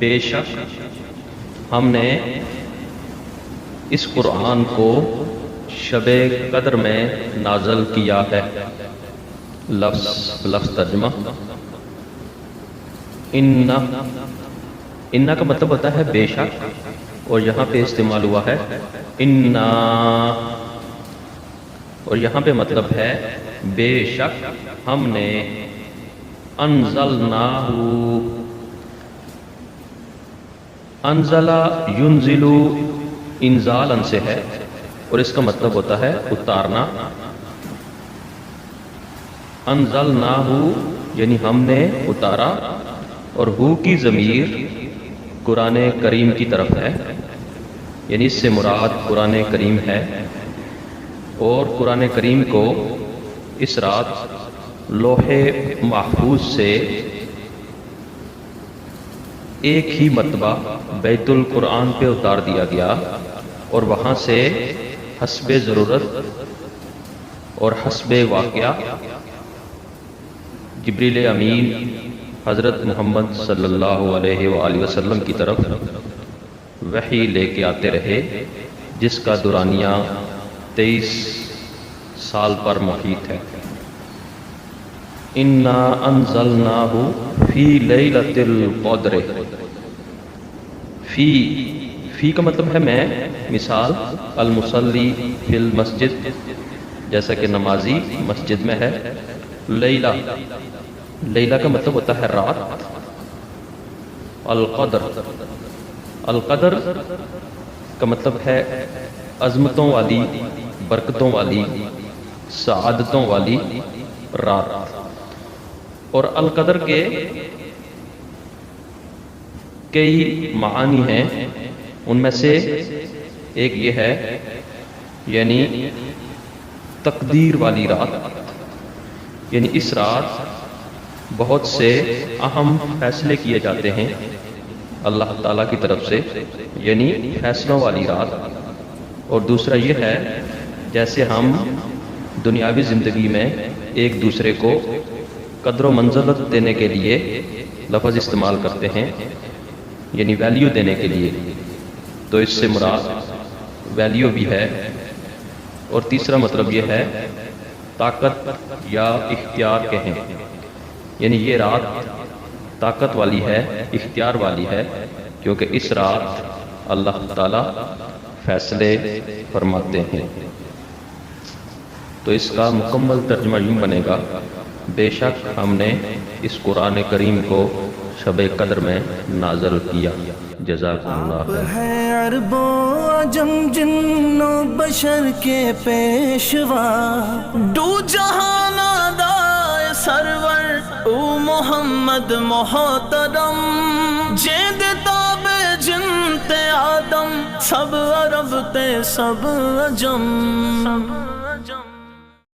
بے شک ہم نے اس قرآن کو شب قدر میں نازل کیا ہے۔ لفظ ترجمہ، ان کا مطلب ہوتا ہے بے شک، اور یہاں پہ استعمال ہوا ہے انا، اور یہاں پہ مطلب ہے بے شک ہم نے انزلناہ، انزلہ ینزل انزالن سے ہے، اور اس کا مطلب ہوتا ہے اتارنا۔ انزلناہ یعنی ہم نے اتارا، اور ہو کی ضمیر قرآن کریم کی طرف ہے، یعنی اس سے مراد قرآن کریم ہے، اور قرآن کریم کو اس رات لوح محفوظ سے ایک ہی مرتبہ بیت القرآن پہ اتار دیا گیا، اور وہاں سے حسب ضرورت اور حسب واقعہ جبریل امین حضرت محمد صلی اللہ علیہ وآلہ وسلم کی طرف وحی لے کے آتے رہے، جس کا دورانیہ 23 سال پر محیط ہے۔ انا انزلناہ فی لیلۃ القدر، فی کا مطلب ہے میں، مثال المصلی فی المسجد، جیسا کہ نمازی مسجد میں ہے۔ لیلہ کا مطلب ہوتا ہے رات۔ القدر کا مطلب ہے عظمتوں والی، برکتوں والی، سعادتوں والی رات۔ اور القدر کے کئی معانی ہیں، ان میں سے ایک یہ ہے یعنی تقدیر والی رات، یعنی اس رات بہت سے اہم فیصلے کیے جاتے ہیں اللہ تعالیٰ کی طرف سے، یعنی فیصلوں والی رات۔ اور دوسرا یہ ہے جیسے ہم دنیاوی زندگی میں ایک دوسرے کو قدر و منزلت دینے کے لیے لفظ استعمال کرتے ہیں، یعنی ویلیو دینے کے لیے، تو اس سے مراد ویلیو بھی ہے۔ اور تیسرا مطلب یہ ہے طاقت یا اختیار کہیں، یعنی یہ رات طاقت والی ہے، اختیار والی ہے، کیونکہ اس رات اللہ تعالیٰ فیصلے فرماتے ہیں۔ تو اس کا مکمل ترجمہ یوں بنے گا، بے شک ہم نے اس قرآن کریم کو شب قدر میں نازل کیا۔ جزاکم اللہ آپ ہیں عرب و عجم جن و بشر کے پیشوا، دو جہان دائے سرور او محمد محترم، جیند تاب جن تے آدم سب عرب تے سب عجم۔